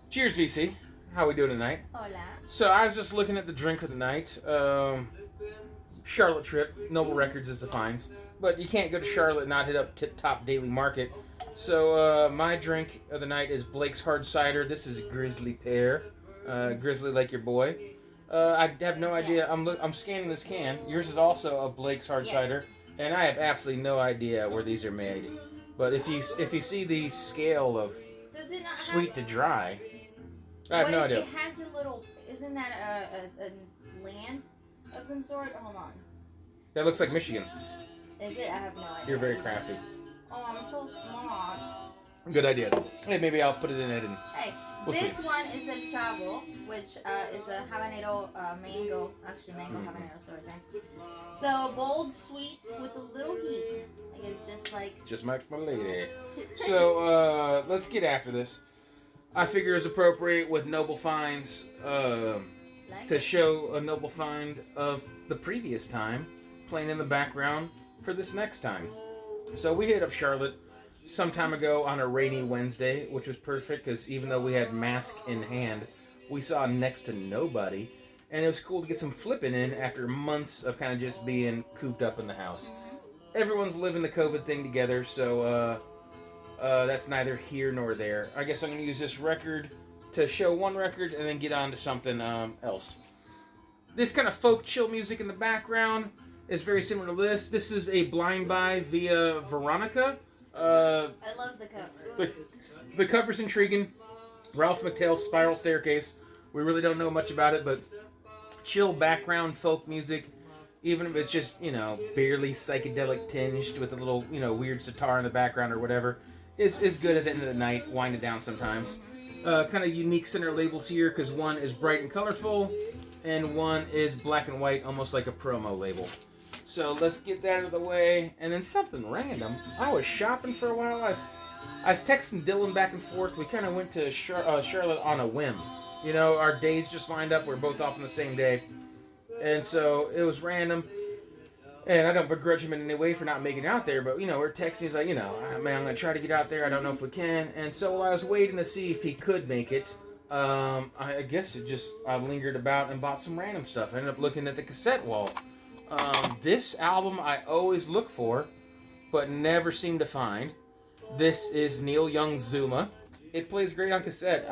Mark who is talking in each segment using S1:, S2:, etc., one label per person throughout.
S1: Cheers, VC. How we doing tonight?
S2: Hola.
S1: So I was just looking at the drink of the night. Charlotte Trip, Noble Records is the finds. But you can't go to Charlotte and not hit up Tip Top Daily Market. So my drink of the night is Blake's Hard Cider. This is Grizzly Pear. Grizzly like your boy. I have no idea.
S2: Yes.
S1: I'm scanning this can. Yours is also a Blake's Hard
S2: Yes.
S1: Cider. And I have absolutely no idea where these are made. But if you see the scale of
S2: Does it not
S1: sweet to
S2: have...
S1: dry, I have no idea.
S2: It has a little... Isn't that a land of some sort? Hold on.
S1: That looks like Michigan.
S2: Is it? I have no idea.
S1: You're very crafty.
S2: Oh, I'm so smart.
S1: Good ideas. Hey, maybe I'll put it in it and
S2: Hey,
S1: we'll
S2: this
S1: see.
S2: one is El Chavo, which is a habanero mango. Actually, mango habanero sort of drink. So, bold, sweet, with a little heat. Like, it's just like...
S1: Just like my lady. So, let's get after this. I figure it's appropriate with Noble Finds to show a Noble Find of the previous time playing in the background for this next time. So we hit up Charlotte some time ago on a rainy Wednesday, which was perfect because even though we had mask in hand, we saw next to nobody. And it was cool to get some flipping in after months of kind of just being cooped up in the house. Everyone's living the COVID thing together, so that's neither here nor there. I guess I'm going to use this record to show one record and then get on to something else. This kind of folk chill music in the background is very similar to this. This is a blind buy via Veronica.
S2: I love the cover.
S1: The cover's intriguing. Ralph McTell's Spiral Staircase. We really don't know much about it, but chill background folk music, even if it's just, barely psychedelic tinged with a little, weird sitar in the background or whatever, is good at the end of the night, wind it down sometimes. Kind of unique center labels here, because one is bright and colorful, and one is black and white, almost like a promo label. So let's get that out of the way, and then something random. I was shopping for a while. I was texting Dylan back and forth. We kind of went to Charlotte on a whim. Our days just lined up. We're both off on the same day. And so it was random. And I don't begrudge him in any way for not making it out there. But, we're texting. He's like, man, I'm going to try to get out there. I don't know if we can. And so while I was waiting to see if he could make it, I guess I lingered about and bought some random stuff. I ended up looking at the cassette wall. This album I always look for, but never seem to find. This is Neil Young's Zuma. It plays great on cassette.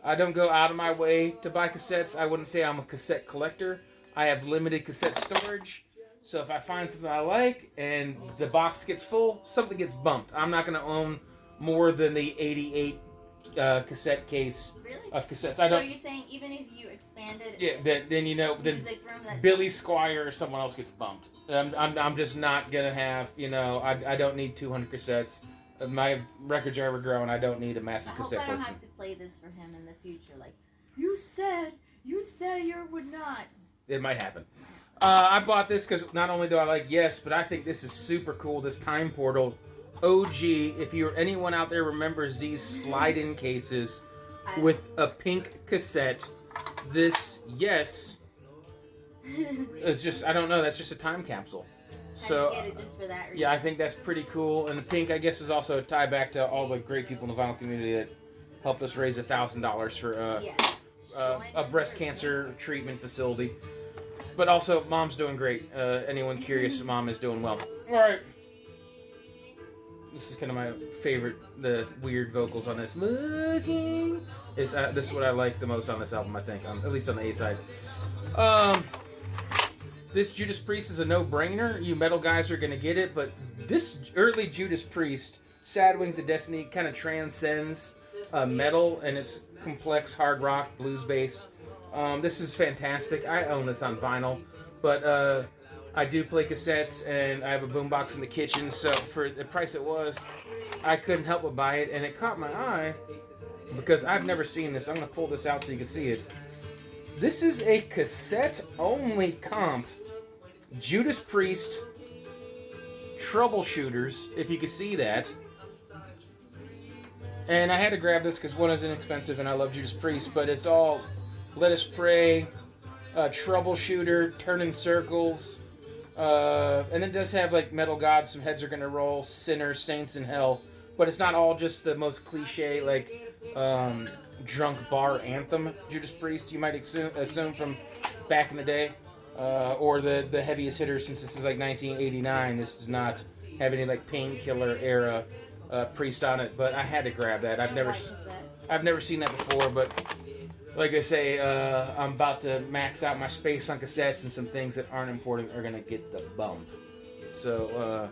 S1: I don't go out of my way to buy cassettes. I wouldn't say I'm a cassette collector. I have limited cassette storage. So if I find something I like and the box gets full, something gets bumped. I'm not going to own more than the 88 cassette case of cassettes.
S2: So you're saying even if you expanded
S1: then
S2: music room, that's
S1: Billy Squire or someone else gets bumped. I'm just not going to have, I don't need 200 cassettes. My records are ever growing. I don't need a massive cassette
S2: I hope I don't
S1: collection.
S2: have to play this for him in the future. Like, you said you would not.
S1: It might happen. I bought this because not only do I like Yes, but I think this is super cool. This Time Portal OG. If anyone out there remembers these slide-in cases with a pink cassette, this Yes is just, I don't know. That's just a time capsule. So
S2: get it just for that reason.
S1: yeah, I think that's pretty cool. And the pink, I guess, is also a tie back to all the great people in the vinyl community that helped us raise $1,000 for a breast cancer treatment facility. But also, Mom's doing great. Anyone curious, Mom is doing well. All right. This is kind of my favorite, the weird vocals on this. Looking. This is what I like the most on this album, I think. At least on the A side. This Judas Priest is a no-brainer. You metal guys are going to get it. But this early Judas Priest, Sad Wings of Destiny, kind of transcends metal and its complex hard rock, blues bass. This is fantastic. I own this on vinyl. But I do play cassettes, and I have a boombox in the kitchen. So for the price it was, I couldn't help but buy it. And it caught my eye because I've never seen this. I'm going to pull this out so you can see it. This is a cassette-only comp. Judas Priest Troubleshooters, if you can see that. And I had to grab this because one is inexpensive and I love Judas Priest, but it's all Let Us Pray, Troubleshooter, Turning Circles, and it does have like Metal Gods, Some Heads Are Gonna Roll, Sinner, Saints in Hell, but it's not all just the most cliche like drunk bar anthem Judas Priest, you might assume from back in the day. Or the heaviest hitter, since this is like 1989. This does not have any like painkiller era Priest on it, but I had to grab that. I've never seen that before, but like I say, I'm about to max out my space on cassettes, and some things that aren't important are gonna get the bump. So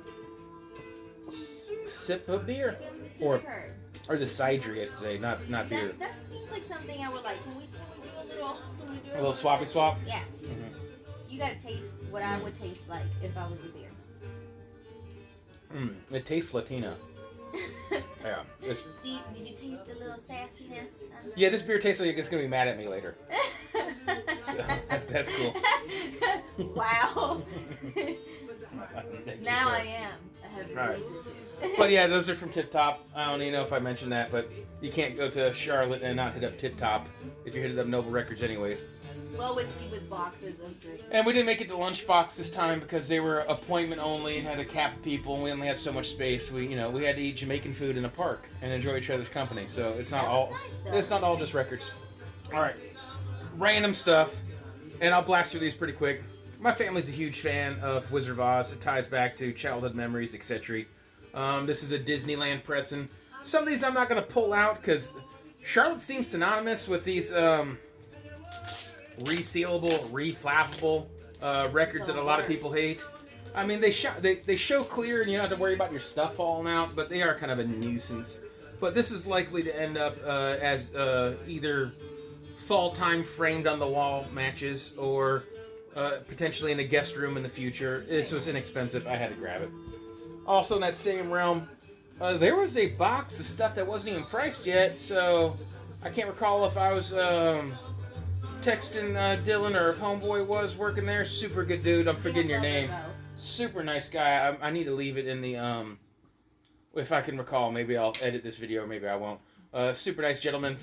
S1: sip of beer or the cider, I should say, not beer.
S2: That seems like something I would like. Can we do a little
S1: swappy swap?
S2: Yes. Mm-hmm. You gotta taste what I would taste like if I was a beer.
S1: It tastes Latino. Yeah.
S2: Did you taste the little sassiness?
S1: Yeah, this beer tastes like it's gonna be mad at me later. So that's cool.
S2: Wow. Now I am. I have a reason to.
S1: But yeah, those are from Tip Top. I don't even know if I mentioned that, but you can't go to Charlotte and not hit up Tip Top if you hit up Noble Records anyways.
S2: We'll always leave with boxes of drinks.
S1: And we didn't make it to lunchbox this time because they were appointment only and had a cap of people, and we only had so much space. We had to eat Jamaican food in a park and enjoy each other's company. So it's not all just records. All right, random stuff, and I'll blast through these pretty quick. My family's a huge fan of Wizard of Oz. It ties back to childhood memories, etc. This is a Disneyland pressing. Some of these I'm not going to pull out because Charlotte seems synonymous with these resealable, reflappable records that a lot of people hate. I mean, they show clear and you don't have to worry about your stuff falling out, but they are kind of a nuisance. But this is likely to end up as either fall time framed on the wall matches or potentially in a guest room in the future. This was inexpensive. I had to grab it. Also in that same realm, there was a box of stuff that wasn't even priced yet, so I can't recall if I was texting Dylan or if Homeboy was working there. Super good dude. I'm forgetting your name. Super nice guy. I need to leave it in the, if I can recall, maybe I'll edit this video, maybe I won't. Super nice gentleman.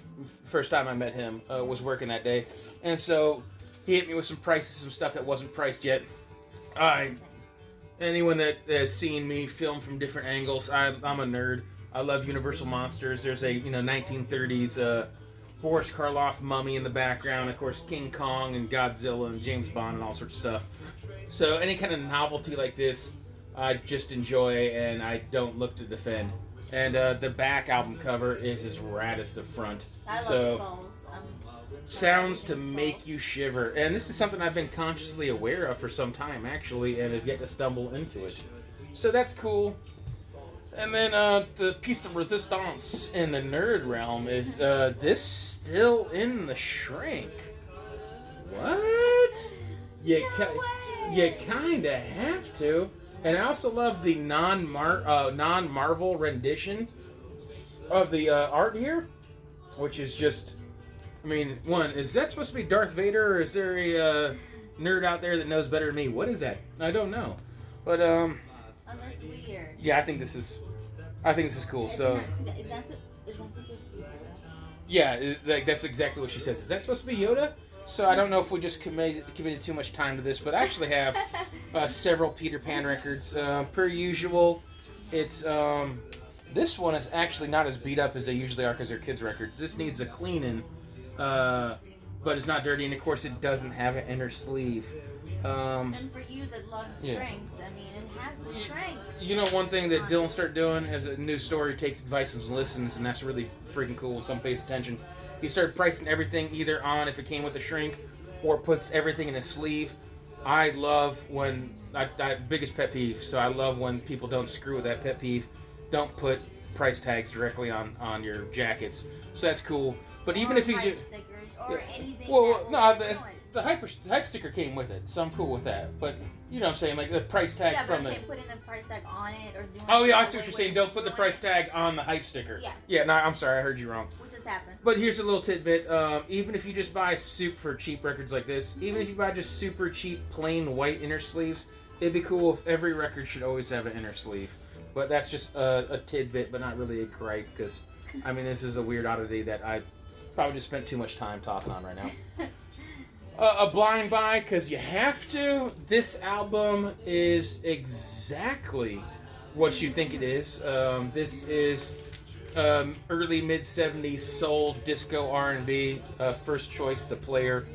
S1: First time I met him was working that day. And so he hit me with some prices, some stuff that wasn't priced yet. Anyone that has seen me film from different angles, I'm a nerd. I love Universal Monsters. There's a 1930s Boris Karloff mummy in the background. Of course, King Kong and Godzilla and James Bond and all sorts of stuff. So any kind of novelty like this, I just enjoy and I don't look to defend. And the back album cover is as rad as the front.
S2: I love skulls.
S1: Sounds to make you shiver. And this is something I've been consciously aware of for some time, actually, and have yet to stumble into it. So that's cool. And then the piece de resistance in the nerd realm is this still in the shrink. What? You kind of have to. And I also love the non-Marvel rendition of the art here, which is just... I mean, one, is that supposed to be Darth Vader, or is there a nerd out there that knows better than me? What is that? I don't know. But,
S2: oh, that's weird.
S1: Yeah, I think this is cool.
S2: Is
S1: so...
S2: Is that supposed to be Yoda?
S1: Yeah, that's exactly what she says. Is that supposed to be Yoda? So I don't know if we just committed too much time to this, but I actually have several Peter Pan records. Per usual, it's... this one is actually not as beat up as they usually are because they're kids' records. This needs a cleaning. But it's not dirty, and of course it doesn't have an inner sleeve.
S2: And for you that loves strengths, I mean, it has the strength.
S1: You know, one thing that Dylan started doing as a new story, takes advice and listens, and that's really freaking cool. Some pays attention. He started pricing everything either on if it came with a shrink, or puts everything in a sleeve. I love when biggest pet peeve. So I love when people don't screw with that pet peeve. Don't put price tags directly on your jackets. So that's cool. But even if you do
S2: stickers or anything.
S1: Well, no, the hype sticker came with it, so I'm cool with that. But you know what I'm saying, like the price tag from the.
S2: Putting the price tag on it or doing.
S1: Oh yeah, I see what you're saying. Don't put the price tag on the hype sticker.
S2: Yeah.
S1: Yeah, no, I'm sorry, I heard you wrong.
S2: Which has happened.
S1: But here's a little tidbit. Even if you just buy super cheap records like this, even if you buy just super cheap plain white inner sleeves, it'd be cool if every record should always have an inner sleeve. But that's just a tidbit, but not really a gripe, because I mean this is a weird oddity that I probably just spent too much time talking on right now. A blind buy, because you have to. This album is exactly what you think it is. This is early mid 70s soul, disco, R&B. First choice, The Player.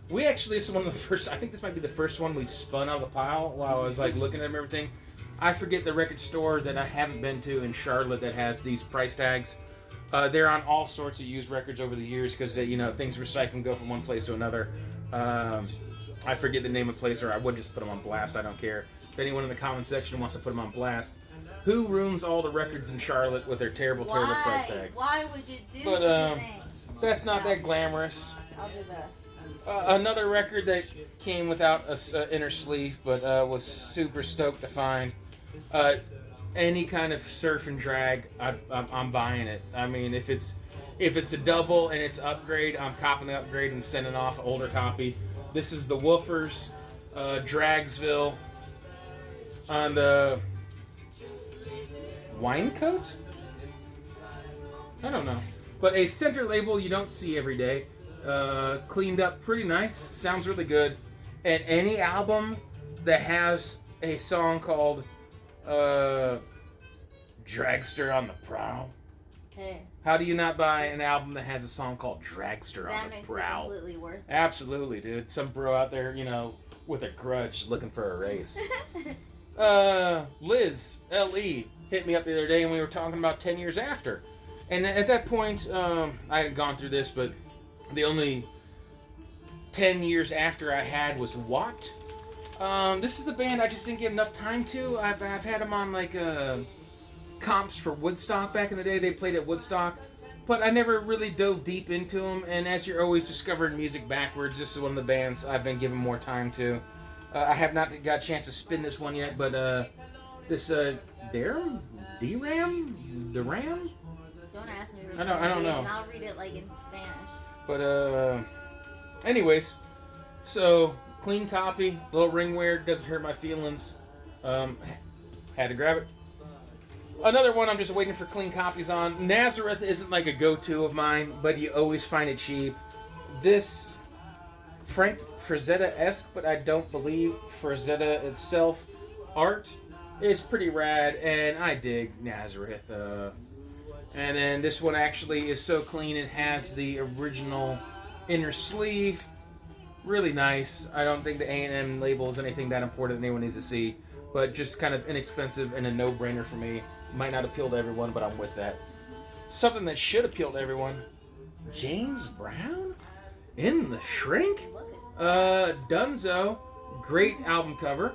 S1: We actually, this is one of the first, I think this might be the first one we spun out of the pile while I was like looking at them and everything. I forget the record store that I haven't been to in Charlotte that has these price tags. They're on all sorts of used records over the years because, things recycle and go from one place to another. I forget the name of the place, or I would just put them on blast. I don't care. If anyone in the comment section wants to put them on blast. Who ruins all the records in Charlotte with their terrible price tags?
S2: Why would you do such a thing?
S1: That's not that glamorous.
S2: I'll do that.
S1: Another record that came without an inner sleeve, but was super stoked to find. Any kind of surf and drag, I'm buying it. I mean, if it's a double and it's upgrade, I'm copping the upgrade and sending off an older copy. This is the Woofers, Dragsville, on the Winecoat? I don't know. But a center label you don't see every day. Cleaned up pretty nice. Sounds really good. And any album that has a song called Dragster on the Prowl.
S2: Hey.
S1: How do you not buy an album that has a song called Dragster on the Prowl?
S2: That makes it completely worth it.
S1: Absolutely, dude. Some bro out there, with a grudge looking for a race. Liz, L.E., hit me up the other day and we were talking about 10 years after. And at that point, I hadn't gone through this, but the only 10 years after I had was Watt. This is a band I just didn't give enough time to. I've had them on comps for Woodstock back in the day. They played at Woodstock, but I never really dove deep into them. And as you're always discovering music backwards, this is one of the bands I've been giving more time to. I have not got a chance to spin this one yet, but this DRAM?
S2: Don't ask me.
S1: I don't know.
S2: I'll read it in Spanish.
S1: But anyways, so clean copy, little ring wear, doesn't hurt my feelings. Had to grab it. Another one I'm just waiting for clean copies on. Nazareth isn't a go-to of mine, but you always find it cheap. This Frank Frazetta-esque, but I don't believe Frazetta itself, art is pretty rad, and I dig Nazareth. And then this one actually is so clean, it has the original inner sleeve. Really nice. I don't think the A&M label is anything that important that anyone needs to see, but just kind of inexpensive and a no-brainer for me. Might not appeal to everyone, but I'm with that. Something that should appeal to everyone. James Brown? In the Shrink? Dunzo. Great album cover.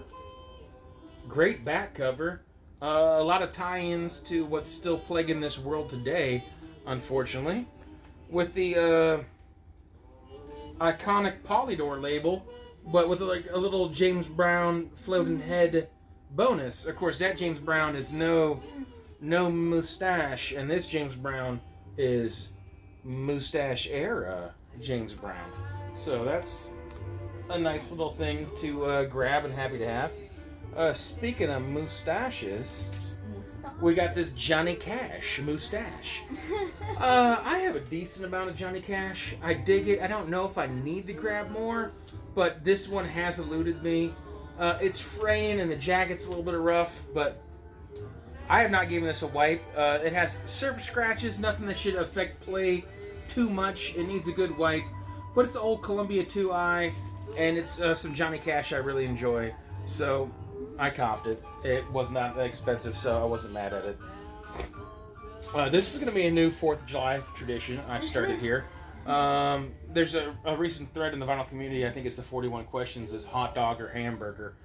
S1: Great back cover. A lot of tie-ins to what's still plaguing this world today, unfortunately. With the iconic Polydor label, but with a little James Brown floating head bonus. Of course, that James Brown is no Moustache, and this James Brown is Moustache era James Brown. So that's a nice little thing to grab and happy to have. Speaking of moustaches, we got this Johnny Cash Moustache. I have a decent amount of Johnny Cash. I dig it. I don't know if I need to grab more, but this one has eluded me. It's fraying and the jacket's a little bit rough, but I have not given this a wipe. It has surface scratches, nothing that should affect play too much. It needs a good wipe, but it's old Columbia 2i, and it's some Johnny Cash I really enjoy. So I copped it. It was not that expensive, so I wasn't mad at it. This is going to be a new 4th of July tradition I've started here. There's a recent thread in the vinyl community, I think it's the 41 questions, is hot dog or hamburger.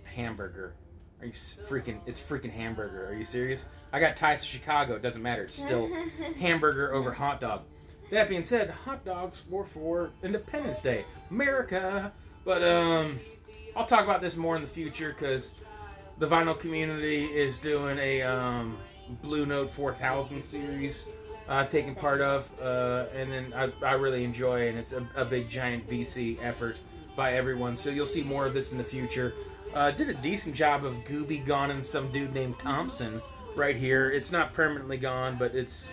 S1: Hamburger. Are you freaking, it's freaking hamburger. Are you serious? I got ties to Chicago, it doesn't matter. It's still hamburger over hot dog. That being said, hot dogs were for Independence Day. America! But, I'll talk about this more in the future because the vinyl community is doing a Blue Note 4000 series I've taken part of, and then I really enjoy, and it's a big giant VC effort by everyone. So you'll see more of this in the future. Did a decent job of Gooby gonning some dude named Thompson right here. It's not permanently gone, but it's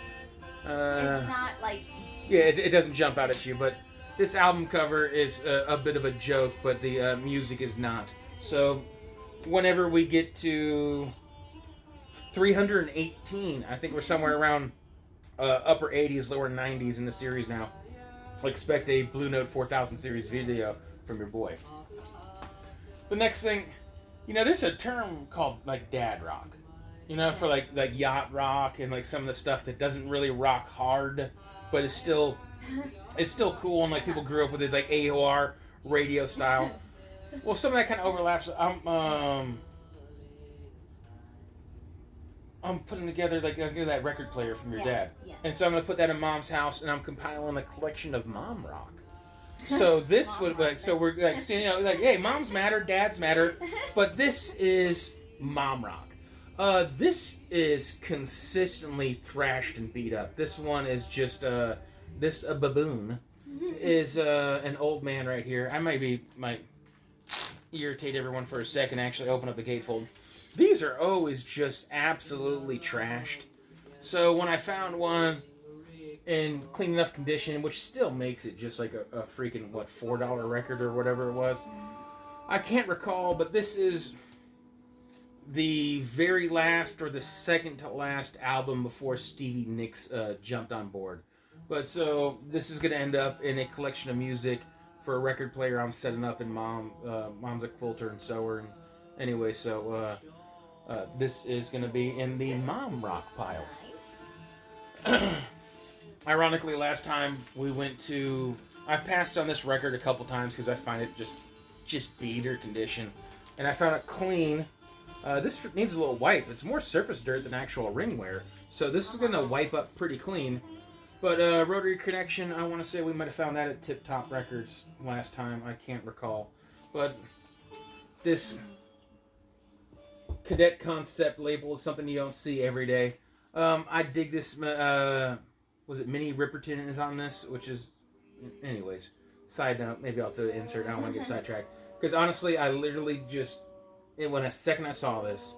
S2: not
S1: yeah, it doesn't jump out at you, but this album cover is a bit of a joke, but the music is not. So whenever we get to 318. I think we're somewhere around upper 80s, lower 90s in the series now. Expect a Blue Note 4000 series video from your boy. The next thing, there's a term called like dad rock. For like yacht rock and like some of the stuff that doesn't really rock hard, but it's still cool, and like people grew up with it, like AOR radio style. Well, some of that kind of overlaps. I'm putting together like that record player from your dad, and so I'm gonna put that in Mom's house, and I'm compiling a collection of mom rock. So this would like, so we're like, hey, moms matter, dads matter, but this is mom rock. This is consistently thrashed and beat up. This one is just this baboon is an old man right here. I might irritate everyone for a second. Actually, open up the gatefold. These are always just absolutely trashed. So when I found one in clean enough condition, which still makes it just like a freaking $4 record or whatever it was, I can't recall, but this is the very last or the second to last album before Stevie Nicks jumped on board. But so this is going to end up in a collection of music for a record player I'm setting up in Mom's a quilter and sewer. And anyway, so this is going to be in the mom rock pile. Nice. Ironically, last time we went to, I've passed on this record a couple times because I find it just beater condition, and I found it clean. This needs a little wipe. It's more surface dirt than actual ring wear, so this is going to wipe up pretty clean. But Rotary Connection, I want to say we might have found that at Tip Top Records last time. I can't recall. But this Cadet Concept label is something you don't see every day. I dig this. Was it Minnie Riperton is on this? Which is, anyways, side note. Maybe I'll do an insert. I don't want to get sidetracked. Because honestly, I literally just, when a second I saw this,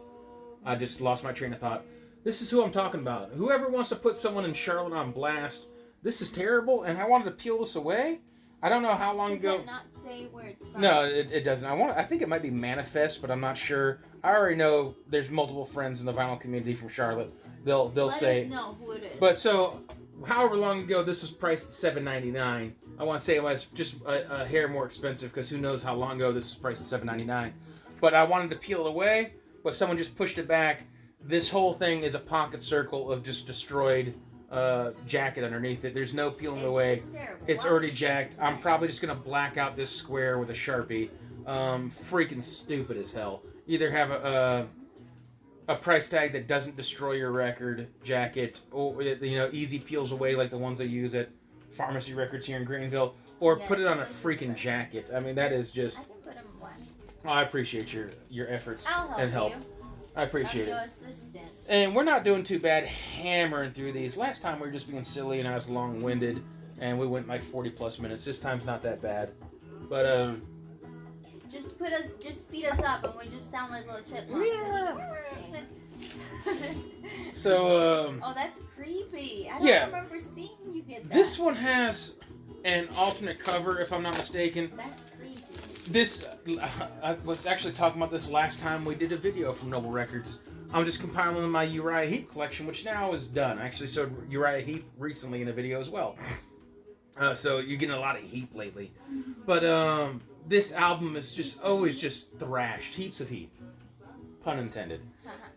S1: I just lost my train of thought. This is who I'm talking about. Whoever wants to put someone in Charlotte on blast, this is terrible, and I wanted to peel this away. I don't know how long ago.
S2: Does it not say where it's from?
S1: No, it doesn't. I think it might be Manifest, but I'm not sure. I already know there's multiple friends in the vinyl community from Charlotte. They'll say.
S2: Let us know who it is.
S1: But so, however long ago this was priced at $7.99. I want to say it was just a hair more expensive because who knows how long ago this was priced at $7.99. But I wanted to peel it away, but someone just pushed it back. This whole thing is a pocket circle of just destroyed jacket underneath it. There's no peeling it away.
S2: It's terrible.
S1: It's already jacked. I'm probably just going to black out this square with a Sharpie. Freaking stupid as hell. Either have a price tag that doesn't destroy your record jacket, or easy peels away like the ones they use at Pharmacy Records here in Greenville, or put it on a freaking jacket. I mean, that is just.
S2: I can put them one.
S1: Oh, I appreciate your efforts and help.
S2: You.
S1: I appreciate it.
S2: Assistant.
S1: And we're not doing too bad hammering through these. Last time we were just being silly and I was long-winded, and we went like 40 plus minutes. This time's not that bad, but
S2: just speed us up, and we just sound like little chipmunks.
S1: Yeah. So
S2: oh, that's creepy. I don't remember seeing you get that.
S1: This one has an alternate cover, if I'm not mistaken.
S2: That's creepy.
S1: This, I was actually talking about this last time we did a video from Noble Records. I'm just compiling my Uriah Heep collection, which now is done. I actually showed Uriah Heep recently in a video as well. So you're getting a lot of Heep lately. But this album is just always just thrashed. Heaps of Heep. Pun intended.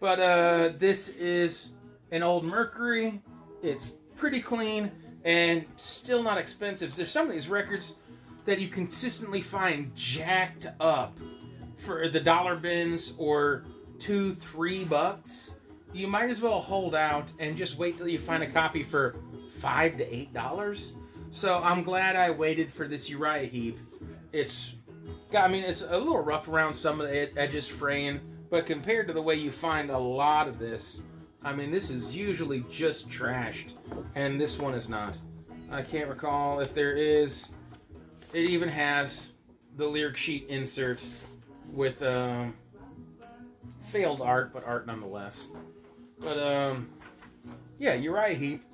S1: But this is an old Mercury. It's pretty clean and still not expensive. There's some of these records that you consistently find jacked up for the dollar bins or $2-3. You might as well hold out and just wait till you find a copy for $5 to $8. So I'm glad I waited for this Uriah Heep. It's a little rough around some of the edges fraying, but compared to the way you find a lot of this, I mean, this is usually just trashed, and this one is not. I can't recall if there is. It even has the lyric sheet insert with failed art, but art nonetheless. But Uriah Heep.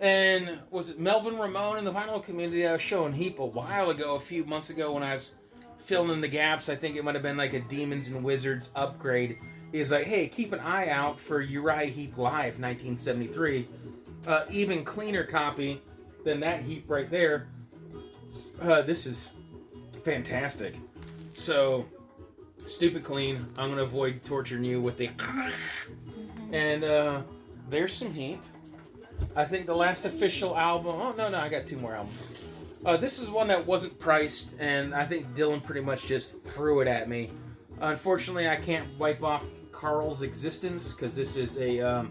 S1: And was it Melvin Ramone in the vinyl community? I was showing Heep a few months ago when I was filling in the gaps. I think it might have been like a Demons and Wizards upgrade. He's like, hey, keep an eye out for Uriah Heep Live 1973. Even cleaner copy than that Heap right there. This is fantastic. So, stupid clean. I'm going to avoid torturing you with the... And there's some Heap. I think the last official album... Oh, no, I got 2 more albums. This is one that wasn't priced, and I think Dylan pretty much just threw it at me. Unfortunately, I can't wipe off Carl's existence, because this is a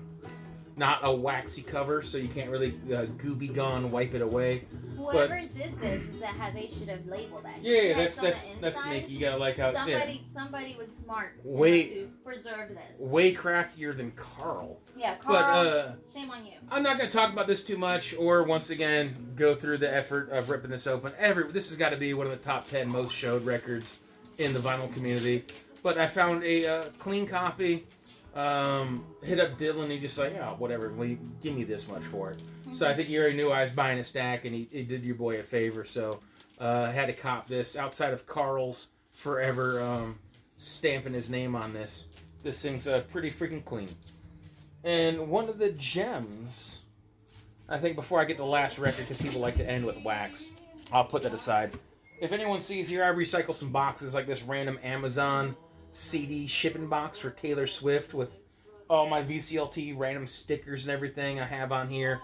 S1: not a waxy cover, so you can't really Gooby Gone wipe it away.
S2: Whoever did this is that how they should have labeled that.
S1: Yeah, that's sneaky. You gotta like how
S2: somebody was smart
S1: way
S2: to preserve this.
S1: Way craftier than Carl.
S2: Yeah, Carl.
S1: But,
S2: shame on you.
S1: I'm not gonna talk about this too much, or once again go through the effort of ripping this open. This has got to be one of the top 10 most showed records in the vinyl community. But I found a clean copy. Hit up Dylan. He just like, oh, whatever. Well, give me this much for it. So I think he already knew I was buying a stack, and he did your boy a favor. So I had to cop this outside of Carl's forever stamping his name on this. This thing's pretty freaking clean. And one of the gems, I think before I get the last record, because people like to end with wax, I'll put that aside. If anyone sees here, I recycle some boxes like this random Amazon CD shipping box for Taylor Swift with all my VCLT random stickers and everything I have on here.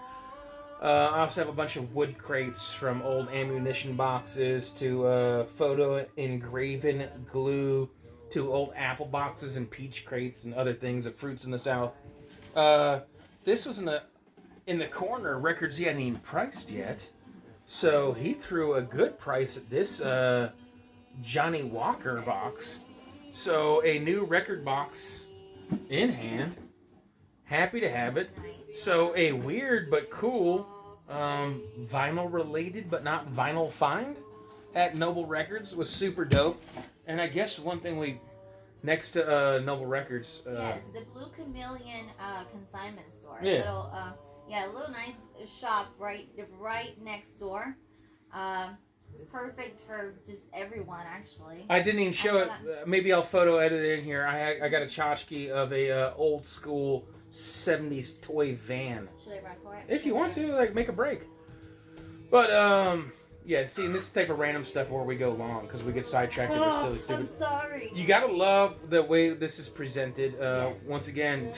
S1: I also have a bunch of wood crates from old ammunition boxes to photo engraven glue to old apple boxes and peach crates and other things of fruits in the South. This was in the corner, records he hadn't even priced yet. So he threw a good price at this Johnny Walker box. So a new record box in hand. Happy to have it. So a weird but cool vinyl related but not vinyl find at Noble Records was super dope. And I guess one thing next to Noble Records.
S2: Yes, the Blue Chameleon consignment store.
S1: Yeah.
S2: A little nice shop right next door. Perfect for just everyone, actually.
S1: I didn't even show it. Maybe I'll photo edit it in here. I got a tchotchke of a old school 70s toy van.
S2: Should I run for it?
S1: If you want to, like, make a break. But yeah, see, this type of random stuff where we go long because we get sidetracked and we're silly stupid.
S2: I'm sorry.
S1: You gotta love the way this is presented.
S2: Yes.
S1: Once again,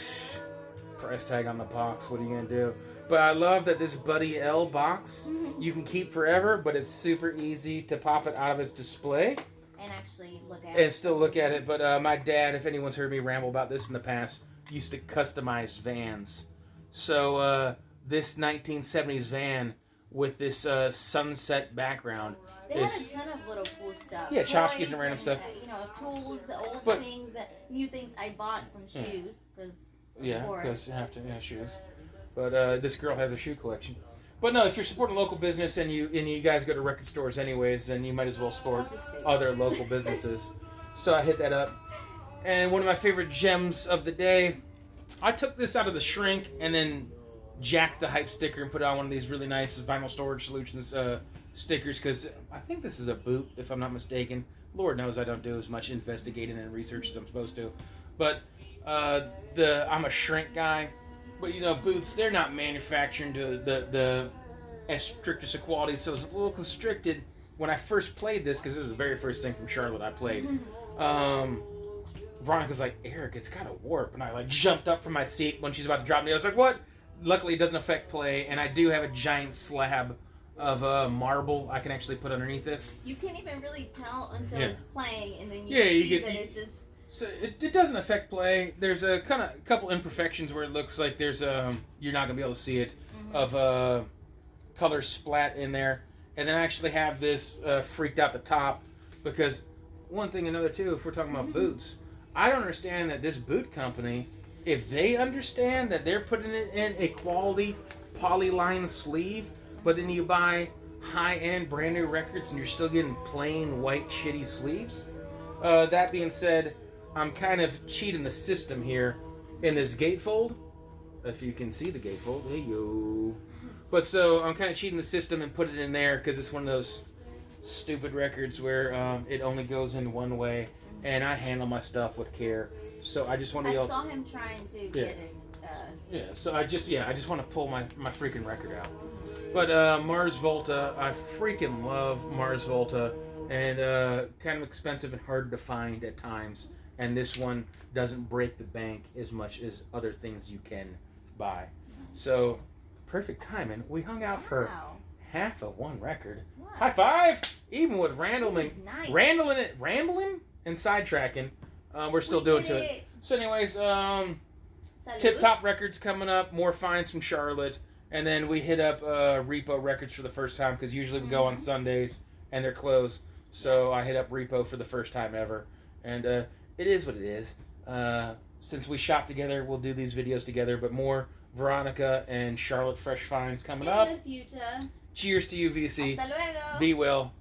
S1: price tag on the box. What are you gonna do? But I love that this Buddy L box you can keep forever, but it's super easy to pop it out of its display
S2: and actually look at it.
S1: and still look at it. But my dad, if anyone's heard me ramble about this in the past, used to customize vans. So this 1970s van with this sunset background.
S2: They had a ton of little cool stuff.
S1: Yeah,
S2: Toys
S1: tchotchkes and random stuff.
S2: Tools, old things, new things. I bought some shoes because.
S1: Yeah, because you have to. Yeah, shoes. But this girl has a shoe collection. But no, if you're supporting local business and you guys go to record stores anyways, then you might as well support other local businesses. So I hit that up. And one of my favorite gems of the day, I took this out of the shrink and then jacked the hype sticker and put on one of these really nice vinyl storage solutions stickers because I think this is a boot, if I'm not mistaken. Lord knows I don't do as much investigating and research as I'm supposed to. But I'm a shrink guy. But boots, they're not manufactured to the as strictest of quality, so it's a little constricted. When I first played this, because this was the very first thing from Charlotte I played, Veronica's like, Eric, it's got a warp. And I like jumped up from my seat when she's about to drop me. I was like, what? Luckily, it doesn't affect play, and I do have a giant slab of marble I can actually put underneath this.
S2: You can't even really tell until it's playing, and then it's just...
S1: So it doesn't affect play. There's a couple imperfections where it looks like there's you're not gonna be able to see it of color splat in there, and then I actually have this freaked out the top because one thing another too. If we're talking about boots, I don't understand that this boot company, if they understand that they're putting it in a quality polyline sleeve, but then you buy high-end brand new records and you're still getting plain white shitty sleeves. That being said, I'm kind of cheating the system here in this gatefold. If you can see the gatefold, hey yo. But so I'm kind of cheating the system and put it in there because it's one of those stupid records where it only goes in one way, and I handle my stuff with care. So I just want to
S2: I
S1: go.
S2: saw him trying to get it.
S1: Yeah. So I just want to pull my freaking record out. But Mars Volta, I freaking love Mars Volta, and kind of expensive and hard to find at times. And this one doesn't break the bank as much as other things you can buy. So perfect timing. We hung out for half of one record.
S2: Wow.
S1: High five! Even with rambling
S2: Nice.
S1: rambling and sidetracking, we're still doing to it. So anyways,
S2: Salud.
S1: Tip Top Records coming up, more finds from Charlotte, and then we hit up Repo Records for the first time because usually we go on Sundays and they're closed. So I hit up Repo for the first time ever, and it is what it is. Since we shop together, we'll do these videos together, but more Veronica and Charlotte fresh finds coming up.
S2: In the future.
S1: Cheers to you, VC.
S2: Hasta luego.
S1: Be well.